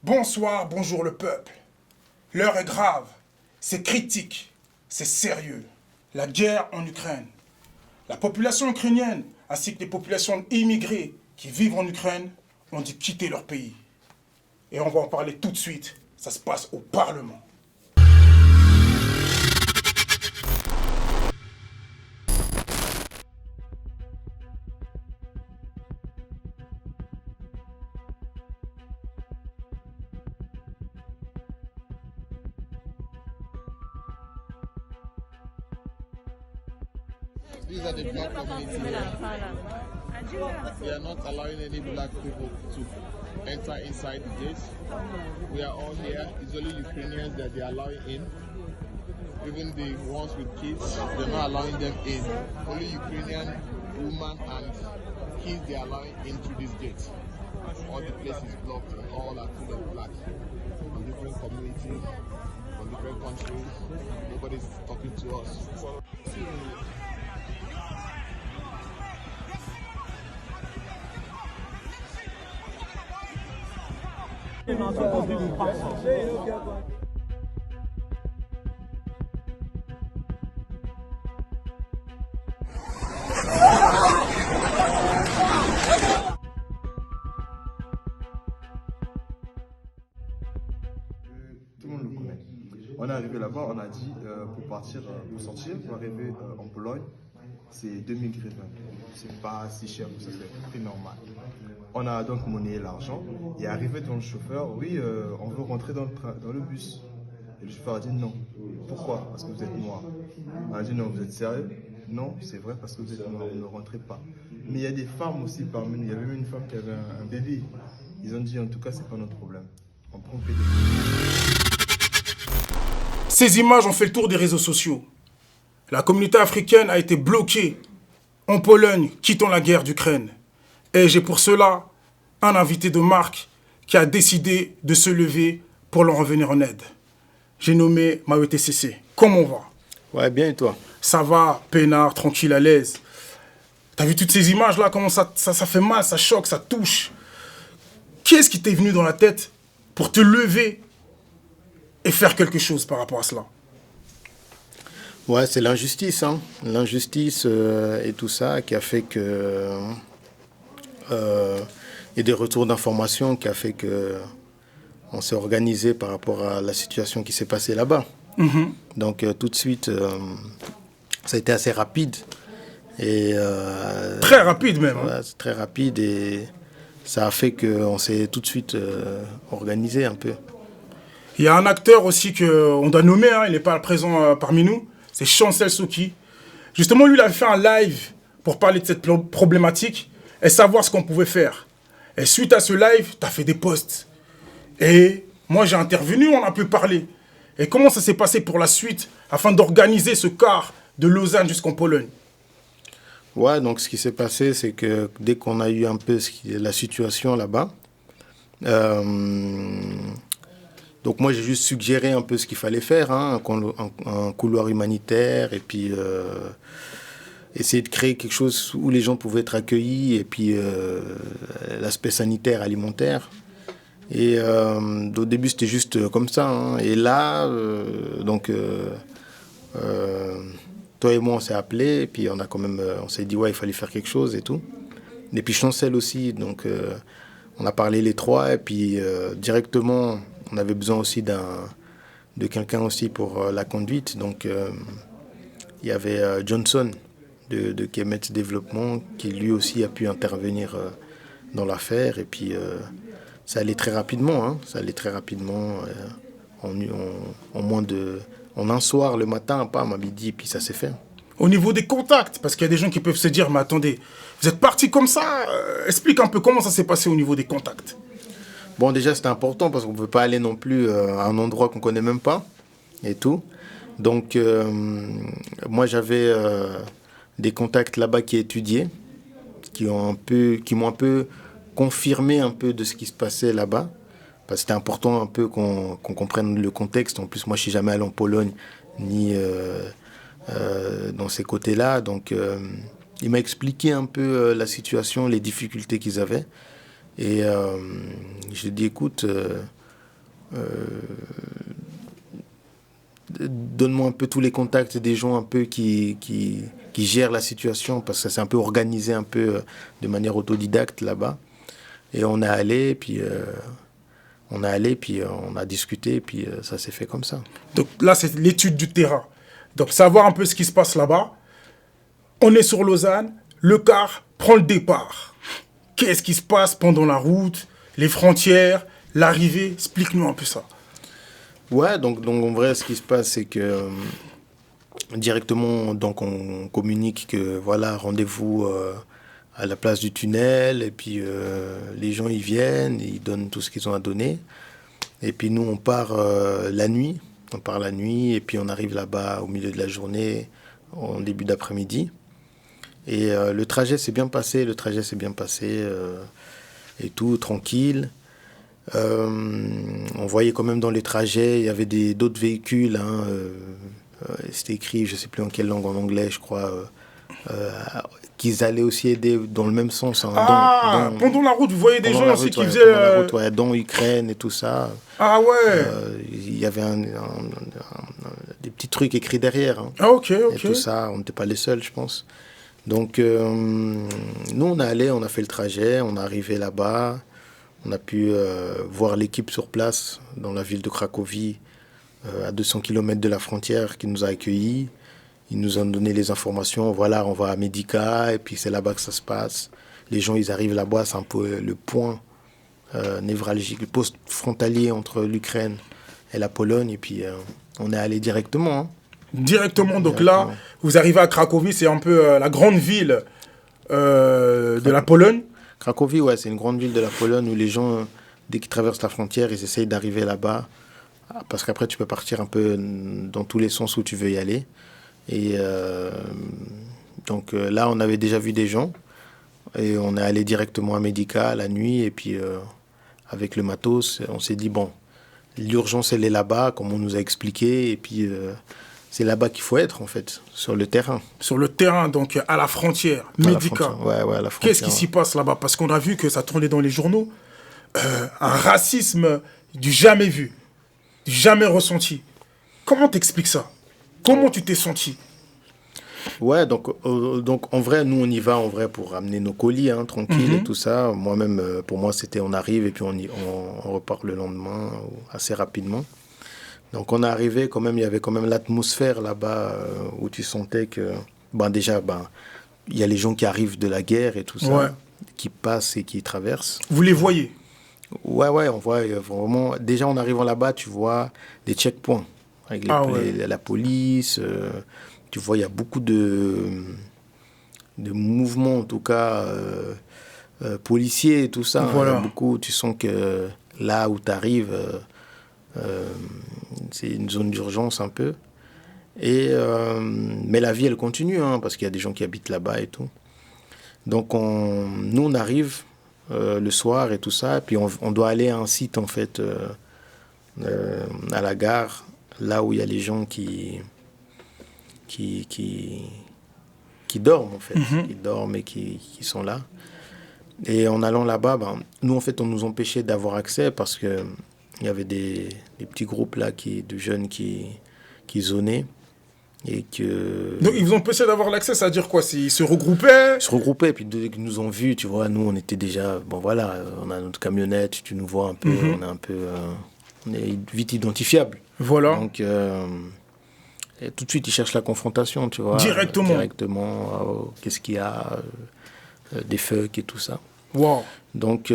Bonsoir, bonjour le peuple. L'heure est grave, c'est critique, c'est sérieux. La guerre en Ukraine. La population ukrainienne, ainsi que les populations immigrées qui vivent en Ukraine, ont dû quitter leur pays. Et on va en parler tout de suite. Ça se passe au Parlement. These are the black community here. We are not allowing any black people to enter inside the gates. We are all here. It's only Ukrainians that they are allowing in. Even the ones with kids, they're not allowing them in. Only Ukrainian women and kids they are allowing in through this gate. All the place is blocked and all are full of black from different communities, from different countries. Nobody's talking to us. Tout le monde le connaît. On est arrivé là-bas, on a dit pour partir, pour sortir, pour arriver en Pologne, c'est 2000 hryvnias. C'est pas si cher que ça, c'est prix normal. On a donc monnayé l'argent et arrivé devant le chauffeur, oui, on veut rentrer dans le bus. Et le chauffeur a dit non. Pourquoi? Parce que vous êtes noir. On a dit non, vous êtes sérieux? Non, c'est vrai parce que vous êtes noir, vous ne rentrez pas. Mais il y a des femmes aussi parmi nous. Il y avait même une femme qui avait un bébé. Ils ont dit en tout cas, c'est pas notre problème. On prend le bébé. Ces images ont fait le tour des réseaux sociaux. La communauté africaine a été bloquée en Pologne, quittant la guerre d'Ukraine. Et j'ai pour cela un invité de marque qui a décidé de se lever pour leur revenir en aide. J'ai nommé Mawete Sese. Comment on va? Ouais, bien et toi? Ça va, peinard, tranquille, à l'aise. T'as vu toutes ces images-là, comment ça fait mal, ça choque, ça touche. Qu'est-ce qui t'est venu dans la tête pour te lever et faire quelque chose par rapport à cela? Ouais, c'est l'injustice, hein. L'injustice et tout ça qui a fait que... et des retours d'informations qui a fait que on s'est organisé par rapport à la situation qui s'est passée là-bas. Donc tout de suite, ça a été assez rapide. Et, Très rapide même. Ouais, c'est très rapide et ça a fait qu'on s'est tout de suite organisé un peu. Il y a un acteur aussi qu'on doit nommer, hein, il n'est pas présent parmi nous, c'est Chancel Souki. Justement, lui, il avait fait un live pour parler de cette problématique et savoir ce qu'on pouvait faire. Et suite à ce live, tu as fait des posts. Et moi, j'ai intervenu, on a pu parler. Et comment ça s'est passé pour la suite afin d'organiser ce quart de Lausanne jusqu'en Pologne? Ouais, donc ce qui s'est passé, c'est que dès qu'on a eu un peu la situation là-bas, donc moi j'ai juste suggéré un peu ce qu'il fallait faire, hein, un couloir humanitaire et puis essayer de créer quelque chose où les gens pouvaient être accueillis et puis l'aspect sanitaire, alimentaire. Et au début c'était juste comme ça, hein. Et là, toi et moi on s'est appelés et puis on s'est dit ouais il fallait faire quelque chose et tout. Et puis Chancel aussi, donc on a parlé les trois et puis directement on avait besoin aussi de quelqu'un aussi pour la conduite. Donc il y avait Johnson de Kemet Développement qui lui aussi a pu intervenir dans l'affaire et puis ça allait très rapidement, hein. Ça allait très rapidement en un soir le matin, pas à midi, et puis ça s'est fait. Au niveau des contacts, parce qu'il y a des gens qui peuvent se dire, mais attendez, vous êtes partis comme ça, explique un peu comment ça s'est passé au niveau des contacts. Bon, déjà c'était important parce qu'on ne peut pas aller non plus à un endroit qu'on ne connaît même pas et tout. Donc moi j'avais des contacts là-bas qui étudiaient, qui m'ont un peu confirmé un peu de ce qui se passait là-bas. Parce que c'était important un peu qu'on comprenne le contexte. En plus, moi, je ne suis jamais allé en Pologne, ni dans ces côtés-là. Donc, il m'a expliqué un peu la situation, les difficultés qu'ils avaient. Et je lui ai dit, écoute, donne-moi un peu tous les contacts des gens un peu qui gèrent la situation, parce que c'est un peu organisé un peu de manière autodidacte là-bas. Et on est allé, puis on a discuté, puis ça s'est fait comme ça. Donc là, c'est l'étude du terrain. Donc savoir un peu ce qui se passe là-bas. On est sur Lausanne, le car prend le départ. Qu'est-ce qui se passe pendant la route, les frontières, l'arrivée? Explique-nous un peu ça. Ouais, donc en vrai, ce qui se passe, c'est que directement, donc on communique que voilà, rendez-vous à la place du tunnel, et puis les gens ils viennent, ils donnent tout ce qu'ils ont à donner, et puis nous on part la nuit, et puis on arrive là-bas au milieu de la journée, en début d'après-midi, et le trajet s'est bien passé, et tout tranquille. On voyait quand même dans les trajets, il y avait d'autres véhicules, hein, c'était écrit, je sais plus en quelle langue, en anglais, je crois, qu'ils allaient aussi aider dans le même sens. Hein, pendant la route, vous voyez des gens aussi qui faisaient... Pendant la route, ouais, dans Ukraine et tout ça. Ah ouais. Il y avait des petits trucs écrits derrière. Hein, ah ok. Et tout ça, on n'était pas les seuls, je pense. Donc, nous, on est allé, on a fait le trajet, on est arrivé là-bas. On a pu voir l'équipe sur place dans la ville de Cracovie, à 200 km de la frontière, qui nous a accueillis. Ils nous ont donné les informations. Voilà, on va à Medica, et puis c'est là-bas que ça se passe. Les gens, ils arrivent là-bas, c'est un peu le point névralgique, le poste frontalier entre l'Ukraine et la Pologne. Et puis, on est allé directement. Hein. Directement, donc là, vous arrivez à Cracovie, c'est un peu la grande ville de la Pologne. Cracovie, ouais, c'est une grande ville de la Pologne où les gens, dès qu'ils traversent la frontière, ils essayent d'arriver là-bas. Parce qu'après, tu peux partir un peu dans tous les sens où tu veux y aller. Et donc là, on avait déjà vu des gens. Et on est allé directement à Medica la nuit. Et puis, avec le matos, on s'est dit, bon, l'urgence, elle est là-bas, comme on nous a expliqué. Et puis, c'est là-bas qu'il faut être, en fait, sur le terrain. Sur le terrain, donc à la frontière, Medica. Ouais, à la frontière. Qu'est-ce qui s'y passe là-bas? Parce qu'on a vu que ça tournait dans les journaux. Un racisme du jamais vu, du jamais ressenti. Comment t'expliques ça? Comment tu t'es senti? Ouais, donc en vrai, nous, on y va en vrai pour amener nos colis, hein, tranquille et tout ça. Moi-même, pour moi, c'était on arrive et puis on repart le lendemain, assez rapidement. Donc on est arrivé quand même, il y avait quand même l'atmosphère là-bas où tu sentais que, déjà, il y a les gens qui arrivent de la guerre et tout ça, qui passent et qui traversent. Vous les voyez? Ouais, on voit vraiment. Déjà en arrivant là-bas, tu vois des checkpoints avec la police. Tu vois, il y a beaucoup de mouvements, en tout cas policiers et tout ça. Voilà. Hein, beaucoup, tu sens que là où tu arrives, c'est une zone d'urgence un peu. Mais la vie, elle continue, hein, parce qu'il y a des gens qui habitent là-bas et tout. Donc, nous, on arrive le soir et tout ça, et puis on doit aller à un site, en fait, à la gare, là où il y a les gens qui dorment, en fait. Qui dorment et qui sont là. Et en allant là-bas, nous, en fait, on nous empêchait d'avoir accès parce que il y avait des petits groupes là de jeunes qui zonaient. Et que... Donc ils vous ont empêché d'avoir l'accès, ça veut dire quoi? Ils se regroupaient? Ils se regroupaient, et puis dès qu'ils nous ont vus, tu vois, nous on était déjà, on a notre camionnette, tu nous vois un peu, on est vite identifiable. Voilà. Donc et tout de suite ils cherchent la confrontation, tu vois. Directement, qu'est-ce qu'il y a, des fucks et tout ça. Wow. Donc...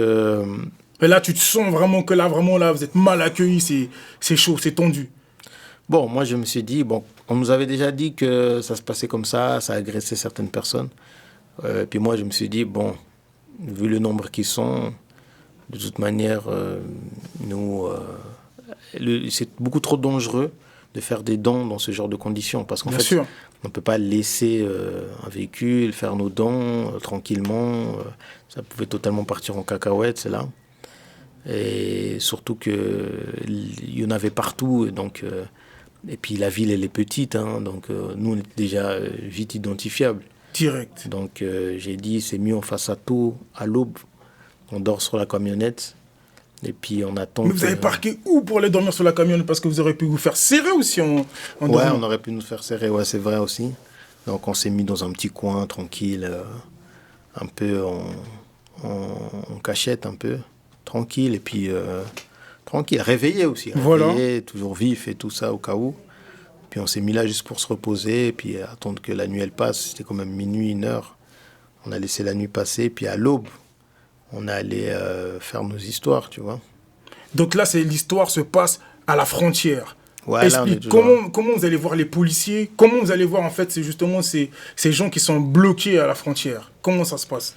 Et là tu te sens vraiment que là, vous êtes mal accueillis, c'est chaud, c'est tendu. Bon, moi je me suis dit, on nous avait déjà dit que ça se passait comme ça agressait certaines personnes. Puis moi je me suis dit, vu le nombre qu'ils sont, de toute manière, c'est beaucoup trop dangereux de faire des dons dans ce genre de conditions. Parce qu'en fait, on ne peut pas laisser un véhicule, faire nos dons tranquillement. Ça pouvait totalement partir en cacahuète, c'est là. Et surtout qu'il y en avait partout. Et puis la ville, elle est petite, hein, donc nous, on était déjà vite identifiables. Direct. Donc j'ai dit, c'est mieux, on fasse ça tôt, à l'aube. On dort sur la camionnette. Et puis on attend. Mais vous avez parqué où pour aller dormir sur la camionnette? Parce que vous auriez pu vous faire serrer aussi en Ouais, dormant. on aurait pu nous faire serrer, ouais, c'est vrai aussi. Donc on s'est mis dans un petit coin tranquille, un peu en cachette, un peu tranquille. Et puis tranquille, réveillé aussi. Voilà. Réveillé, toujours vif et tout ça au cas où. Puis on s'est mis là juste pour se reposer et puis attendre que la nuit elle passe. C'était quand même minuit, 1 heure. On a laissé la nuit passer. Puis à l'aube, on est allé faire nos histoires, tu vois. Donc là, l'histoire se passe à la frontière. Ouais, là, on est Explique, toujours... comment vous allez voir les policiers? Comment vous allez voir, en fait, c'est justement ces gens qui sont bloqués à la frontière? Comment ça se passe?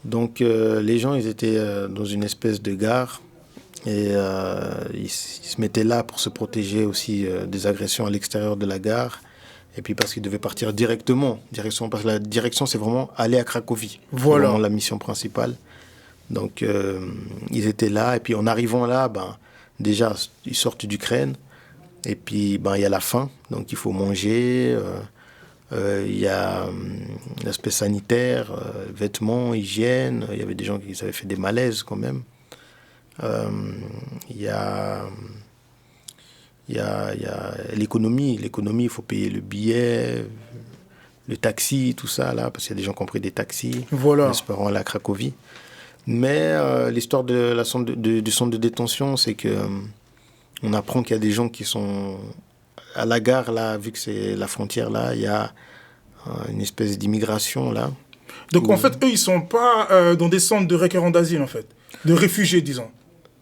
Donc les gens, ils étaient dans une espèce de gare et ils se mettaient là pour se protéger aussi des agressions à l'extérieur de la gare. Et puis parce qu'ils devaient partir directement, parce que la direction, c'est vraiment aller à Cracovie. Voilà. C'est vraiment la mission principale. Donc ils étaient là et puis en arrivant là, déjà ils sortent d'Ukraine et puis il y a la faim, donc il faut manger. Il y a l'aspect sanitaire, vêtements, hygiène. Il y avait des gens qui avaient fait des malaises quand même. Il y a l'économie. L'économie, il faut payer le billet, le taxi, tout ça, là, parce qu'il y a des gens qui ont pris des taxis, Voilà. en espérant aller à Cracovie. Mais l'histoire du centre de détention, c'est que on apprend qu'il y a des gens qui sont à la gare, là, vu que c'est la frontière, là, il y a une espèce d'immigration, là. Donc, en fait, eux, ils sont pas dans des centres de requérants d'asile, en fait. De réfugiés, disons.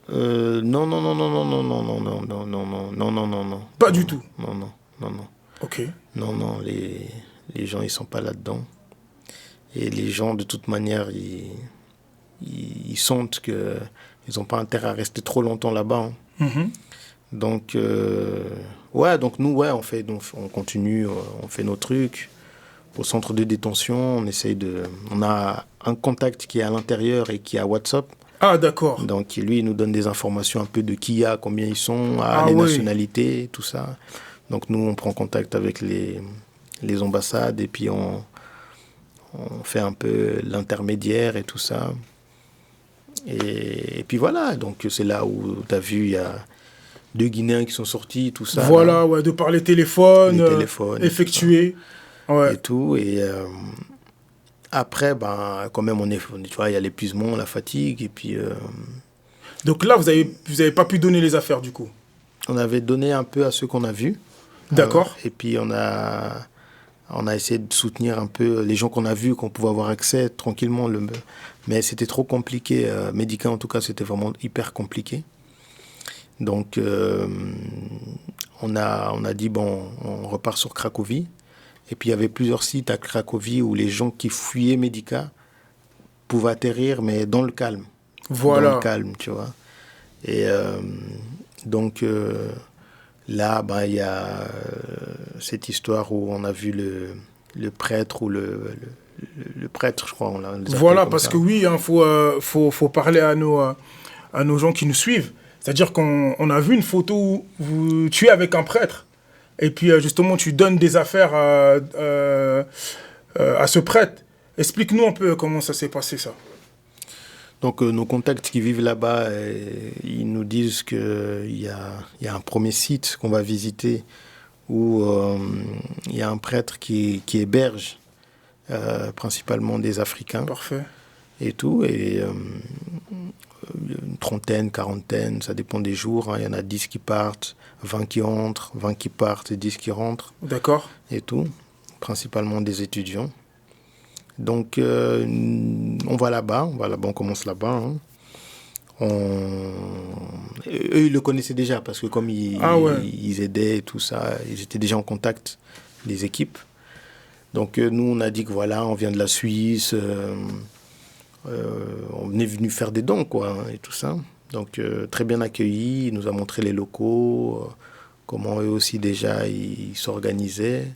Non, non, non, non, non, non, non, non, non, non, non, non, non, non, non, non. Pas du tout. Non, non, non, non. Ok. Non, non, les gens, ils sont pas là-dedans. Et les gens, de toute manière, ils sentent qu'ils n'ont pas intérêt à rester trop longtemps là-bas. Hein. Mhm. Donc, donc nous, on continue, on fait nos trucs. Au centre de détention, on a un contact qui est à l'intérieur et qui est à WhatsApp. Ah, d'accord. Donc, lui, il nous donne des informations un peu de qui il y a, combien ils sont, Ah, les oui. nationalités, tout ça. Donc, nous, on prend contact avec les ambassades et puis on fait un peu l'intermédiaire et tout ça. Et puis voilà, donc c'est là où tu as vu, il y a 2 Guinéens qui sont sortis, tout ça. Voilà, là, ouais, de par les téléphones, les téléphones effectués. Ouais. et tout. Et après, quand même, tu vois, il y a l'épuisement, la fatigue. Et puis, Donc là, vous avez pas pu donner les affaires, du coup. on avait donné un peu à ceux qu'on a vus. D'accord. Et puis, on a essayé de soutenir un peu les gens qu'on a vus, qu'on pouvait avoir accès tranquillement. Mais c'était trop compliqué. Médical, en tout cas, c'était vraiment hyper compliqué. Donc, on a dit, on repart sur Cracovie. Et puis, il y avait plusieurs sites à Cracovie où les gens qui fuyaient Medica pouvaient atterrir, mais dans le calme. Voilà. Dans le calme, tu vois. Et donc, là, il y a cette histoire où on a vu le prêtre ou le prêtre, je crois. On les appelle Voilà, comme parce ça. que oui, il faut parler à nos gens qui nous suivent. C'est-à-dire qu'on a vu une photo où tu es avec un prêtre. Et puis, justement, tu donnes des affaires à ce prêtre. Explique-nous un peu comment ça s'est passé, ça. Donc, nos contacts qui vivent là-bas, ils nous disent qu'il y a un premier site qu'on va visiter où il y a un prêtre qui héberge principalement des Africains Parfait. et tout. Et une trentaine, quarantaine, ça dépend des jours. Hein. Il y en a 10 qui partent, 20 qui entrent, 20 qui partent et 10 qui rentrent D'accord. et tout. Principalement des étudiants. Donc, on va là-bas, on commence là-bas. Hein. Eux, ils le connaissaient déjà parce que comme ils aidaient et tout ça, ils étaient déjà en contact, les équipes. Donc, nous, on a dit que voilà, on vient de la Suisse, on est venu faire des dons, quoi, hein, et tout ça. Donc, très bien accueillis, il nous a montré les locaux, comment eux aussi déjà, ils s'organisaient.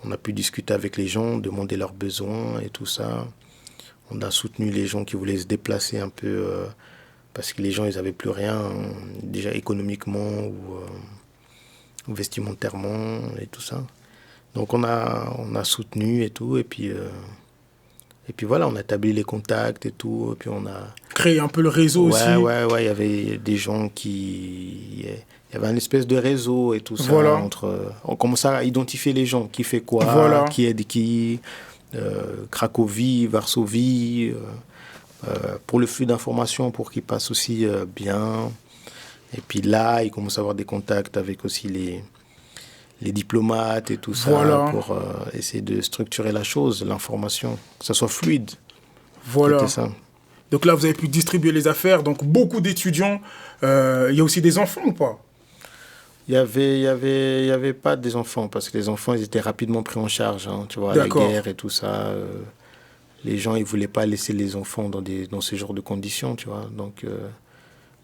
On a pu discuter avec les gens, demander leurs besoins et tout ça. On a soutenu les gens qui voulaient se déplacer un peu parce que les gens, ils n'avaient plus rien, déjà économiquement ou vestimentairement et tout ça. Donc on a soutenu et tout. Et puis voilà, on a établi les contacts et tout. Et puis on a... créer un peu le réseau aussi. Ouais, il y avait des gens qui... Il y avait un espèce de réseau et tout ça. Voilà. On commençait à identifier les gens, qui fait quoi, Voilà. qui aide qui, Cracovie, Varsovie, pour le flux d'informations, pour qu'il passe aussi bien. Et puis là, il commence à avoir des contacts avec aussi les diplomates et tout ça, Voilà. pour essayer de structurer la chose, l'information, que ça soit fluide. Voilà. C'était ça. Donc là, vous avez pu distribuer les affaires. Donc beaucoup d'étudiants. Il y a aussi des enfants ou pas? Il y avait pas des enfants, parce que les enfants, ils étaient rapidement pris en charge, hein, tu vois, la D'accord. guerre et tout ça. Les gens, ils voulaient pas laisser les enfants dans ce genre de conditions, tu vois. Donc,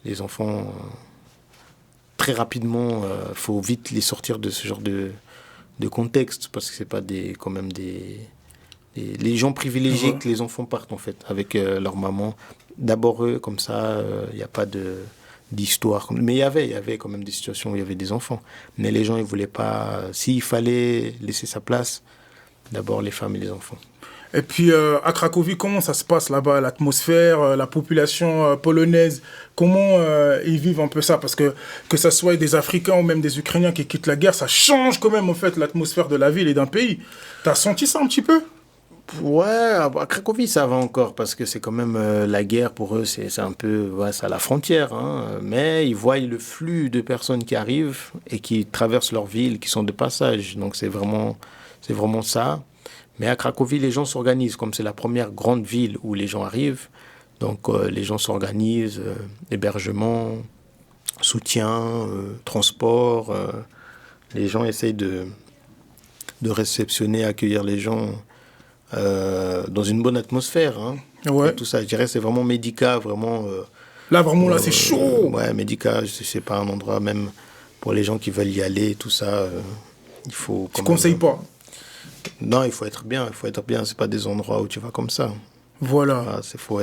les enfants, très rapidement, faut vite les sortir de ce genre de contexte, parce que c'est pas quand même les gens privilégiés Ouais. que les enfants partent, en fait, avec leur maman. D'abord eux, comme ça, il n'y a pas d'histoire. Mais il y avait quand même des situations où il y avait des enfants. Mais les gens, ils voulaient pas... S'il fallait laisser sa place, d'abord les femmes et les enfants. Et puis à Cracovie, comment ça se passe là-bas, l'atmosphère, la population polonaise, comment ils vivent un peu ça? Parce que ça soit des Africains ou même des Ukrainiens qui quittent la guerre, ça change quand même en fait l'atmosphère de la ville et d'un pays. T'as senti ça un petit peu? Ouais, à Cracovie, ça va encore, parce que c'est quand même la guerre pour eux, c'est un peu, ouais, c'est à la frontière, hein. Mais ils voient le flux de personnes qui arrivent et qui traversent leur ville, qui sont de passage. Donc c'est vraiment ça. Mais à Cracovie, les gens s'organisent, comme c'est la première grande ville où les gens arrivent. Donc les gens s'organisent, hébergement, soutien, transport. Les gens essayent de réceptionner, accueillir les gens dans une bonne atmosphère, hein. Ouais. Et tout ça, je dirais, c'est vraiment Médica, vraiment. Là vraiment là c'est chaud. Ouais, Médica, c'est pas un endroit même pour les gens qui veulent y aller, et tout ça. Il faut. Tu conseilles pas? Non, il faut être bien. C'est pas des endroits où tu vas comme ça. Voilà. Ah, faut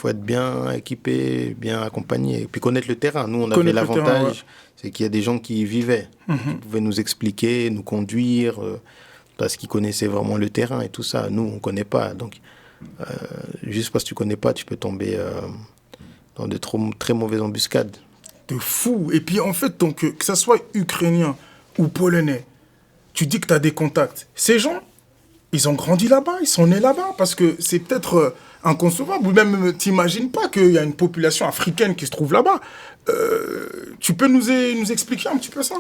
être bien équipé, bien accompagné, et puis connaître le terrain. Nous, on avait Connaître le terrain, l'avantage, c'est qu'il y a des gens qui y vivaient, qui pouvaient nous expliquer, nous conduire, parce qu'ils connaissaient vraiment le terrain et tout ça. Nous, on connaît pas. Donc, juste parce que tu connais pas, tu peux tomber dans de très mauvaises embuscades. De fou. Et puis en fait, donc, que ça soit ukrainien ou polonais, tu dis que tu as des contacts. Ces gens, ils ont grandi là-bas, ils sont nés là-bas, parce que c'est peut-être inconcevable, ou même t'imagines pas qu'il y a une population africaine qui se trouve là-bas. Tu peux nous expliquer un petit peu ça?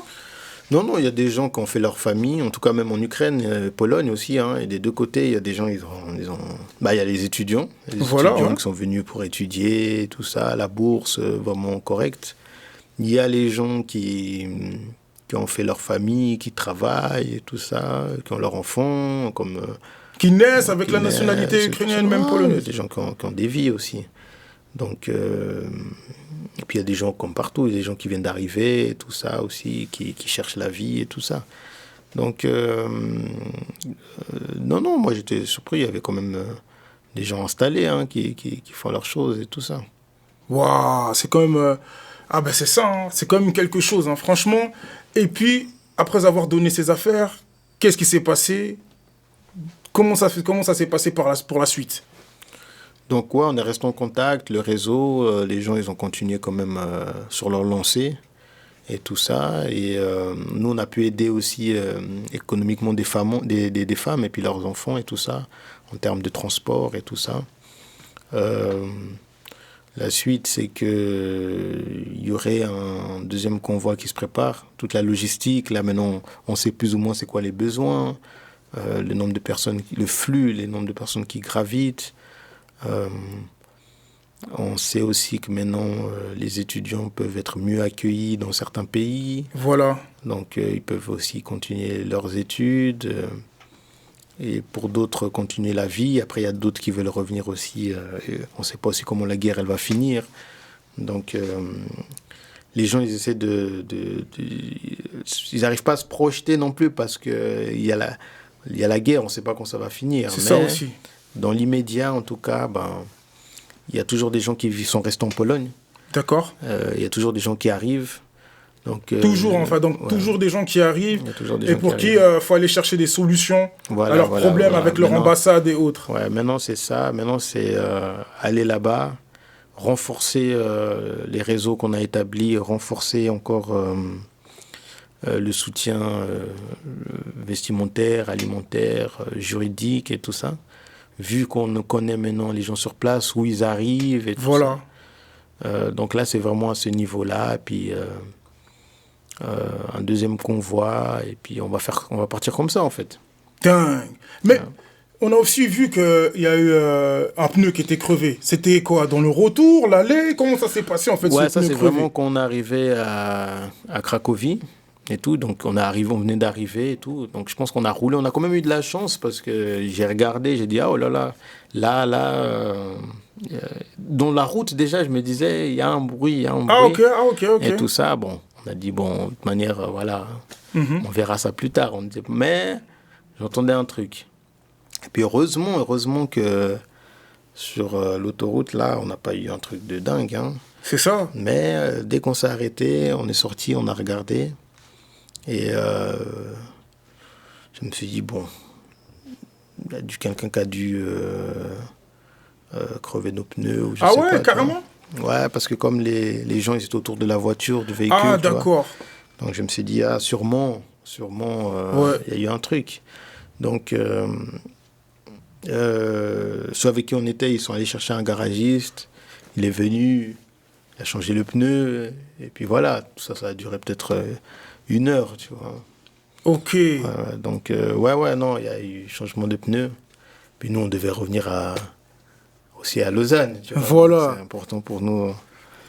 Non, il y a des gens qui ont fait leur famille, en tout cas même en Ukraine, Pologne aussi, hein, et des deux côtés, il y a des gens, il y a les étudiants, Voilà, ouais. qui sont venus pour étudier, tout ça, la bourse, vraiment correcte. Il y a les gens qui ont fait leur famille, qui travaillent, et tout ça, qui ont leurs enfants, comme... Qui naissent avec la nationalité ukrainienne, même Il y a polonaise. des gens qui ont des vies aussi. Donc, et puis il y a des gens comme partout, il y a des gens qui viennent d'arriver, et tout ça aussi, qui cherchent la vie et tout ça. Donc, non, moi j'étais surpris, il y avait quand même des gens installés, hein, qui font leurs choses et tout ça. Waouh, c'est quand même... Ah ben c'est ça, hein, c'est quand même quelque chose, hein, franchement. Et puis, après avoir donné ses affaires, qu'est-ce qui s'est passé? Comment ça s'est passé pour la suite? Donc ouais, on est resté en contact, le réseau, les gens ils ont continué quand même sur leur lancée et tout ça. Et nous on a pu aider aussi économiquement des femmes et puis leurs enfants et tout ça, en termes de transport et tout ça. La suite, c'est qu'il y aurait un deuxième convoi qui se prépare. Toute la logistique, là maintenant, on sait plus ou moins c'est quoi les besoins, le nombre de personnes, le flux, les nombres de personnes qui gravitent. On sait aussi que maintenant, les étudiants peuvent être mieux accueillis dans certains pays. Voilà. Donc, ils peuvent aussi continuer leurs études. Et pour d'autres, continuer la vie. Après, il y a d'autres qui veulent revenir aussi. Et on ne sait pas aussi comment la guerre elle va finir. Donc, les gens, ils essaient ils n'arrivent pas à se projeter non plus parce qu'il y a la guerre, on ne sait pas quand ça va finir. C'est ça aussi. Dans l'immédiat, en tout cas, il y a toujours des gens qui sont restés en Pologne. D'accord. Il y a toujours des gens qui arrivent. Donc, Toujours, enfin, donc ouais. toujours des gens qui arrivent Il y a toujours des et gens pour qui qui il faut aller chercher des solutions Voilà, à leurs voilà, problèmes voilà. avec leur Maintenant- ambassade et autres. Ouais, maintenant c'est ça. Maintenant c'est aller là-bas, renforcer les réseaux qu'on a établis, renforcer encore le soutien vestimentaire, alimentaire, juridique et tout ça. Vu qu'on connaît maintenant les gens sur place, où ils arrivent et tout Voilà. ça. Donc là c'est vraiment à ce niveau-là. Et puis un deuxième convoi et puis on va partir comme ça en fait. Dingue. Mais on a aussi vu qu'il y a eu un pneu qui était crevé. C'était quoi? Dans le retour, l'aller? Comment ça s'est passé en fait Ouais, ce ça pneu c'est crevé? vraiment quand on est arrivé à Cracovie et tout. Donc on venait d'arriver et tout. Donc je pense qu'on a roulé. On a quand même eu de la chance parce que j'ai regardé, j'ai dit ah oh là là, dans la route déjà je me disais il y a un bruit, Ah ok. et tout ça. Bon, on a dit bon de toute manière voilà, Mhm. on verra ça plus tard. Mais j'entendais un truc. Et puis heureusement que sur l'autoroute là on n'a pas eu un truc de dingue. Hein. C'est ça. Mais dès qu'on s'est arrêté, on est sorti, on a regardé. Et je me suis dit, bon, il y a quelqu'un qui a dû crever nos pneus. Ou je Ah sais ouais, pas, tu carrément? vois. Ouais, parce que comme les gens ils étaient autour de la voiture, du véhicule. Ah tu vois. d'accord. Donc je me suis dit, ah, sûrement, Ouais. il y a eu un truc. Donc, ceux avec qui on était, ils sont allés chercher un garagiste. Il est venu, il a changé le pneu. Et puis voilà, tout ça, ça a duré peut-être 1 heure, tu vois. Ok. Donc, non, il y a eu changement de pneu. Puis nous, on devait revenir aussi à Lausanne, tu vois. Voilà. Donc, c'est important pour nous.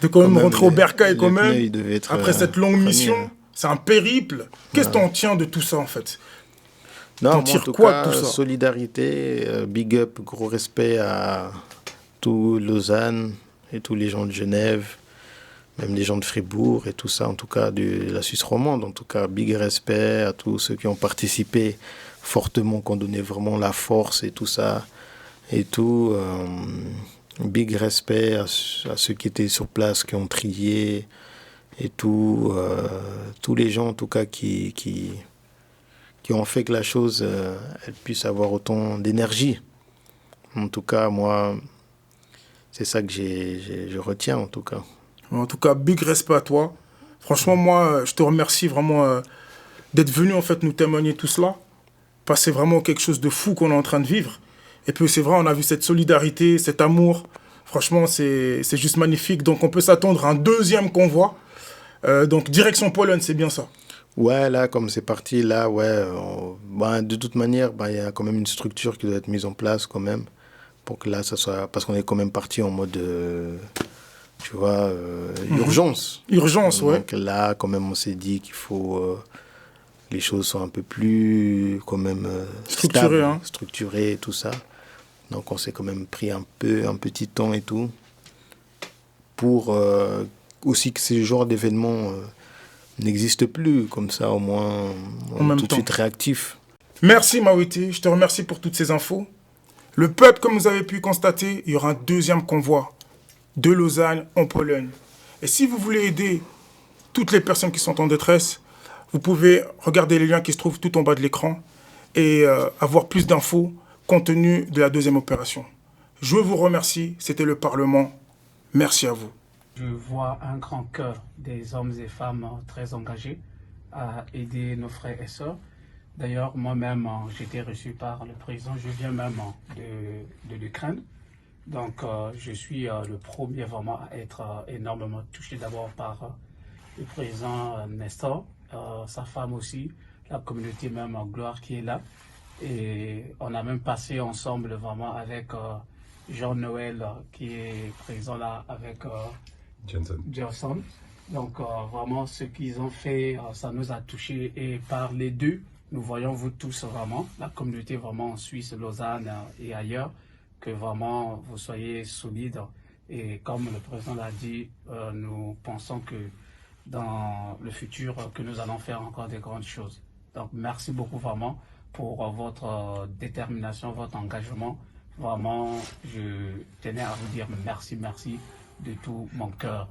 De quand même rentrer au Bercail les quand pneus, même. ils devaient être, Après cette longue premiers, mission, hein. c'est un périple. Qu'est-ce que t'en tiens de tout ça en fait? Non, T'en moi, en tires tout quoi cas, de tout ça? solidarité, big up, gros respect à tout Lausanne et tous les gens de Genève, même les gens de Fribourg et tout ça, en tout cas de la Suisse romande. En tout cas, big respect à tous ceux qui ont participé fortement, qui ont donné vraiment la force et tout ça. Et tout, big respect à ceux qui étaient sur place, qui ont trié et tout, tous les gens en tout cas qui ont fait que la chose elle puisse avoir autant d'énergie. En tout cas, moi, c'est ça que je retiens, en tout cas. En tout cas, big respect à toi. Franchement, moi, je te remercie vraiment d'être venu en fait nous témoigner tout cela. Parce que c'est vraiment quelque chose de fou qu'on est en train de vivre. Et puis c'est vrai, on a vu cette solidarité, cet amour. Franchement, c'est juste magnifique. Donc on peut s'attendre à un deuxième convoi. Donc direction Pologne, c'est bien ça. Ouais, là, comme c'est parti, là, ouais, de toute manière, il y a quand même une structure qui doit être mise en place quand même, pour que là, ça soit... Parce qu'on est quand même parti en mode, tu vois, urgence. Urgence, ouais. Donc là, quand même, on s'est dit qu'il faut... les choses soient un peu plus, quand même, Structurées, stables, hein. structurées et tout ça. Donc on s'est quand même pris un petit temps et tout, pour aussi que ce genre d'événements... n'existe plus, comme ça au moins on est tout de suite réactif. Merci Mawiti, je te remercie pour toutes ces infos. Le peuple, comme vous avez pu constater, il y aura un deuxième convoi de Lausanne en Pologne. Et si vous voulez aider toutes les personnes qui sont en détresse, vous pouvez regarder les liens qui se trouvent tout en bas de l'écran et avoir plus d'infos compte tenu de la deuxième opération. Je vous remercie, c'était le Parlement. Merci à vous. Je vois un grand cœur des hommes et femmes très engagés à aider nos frères et sœurs. D'ailleurs, moi-même, j'ai été reçu par le président, je viens même de l'Ukraine. Donc, je suis le premier vraiment à être énormément touché d'abord par le président Nestor, sa femme aussi, la communauté même Gloire qui est là. Et on a même passé ensemble vraiment avec Jean-Noël qui est présent là avec... Johnson. Donc vraiment ce qu'ils ont fait, ça nous a touchés et par les deux, nous voyons vous tous vraiment, la communauté vraiment en Suisse, Lausanne et ailleurs, que vraiment vous soyez solides et comme le président l'a dit, nous pensons que dans le futur que nous allons faire encore des grandes choses. Donc merci beaucoup vraiment pour votre détermination, votre engagement. Vraiment, je tenais à vous dire merci de tout mon cœur.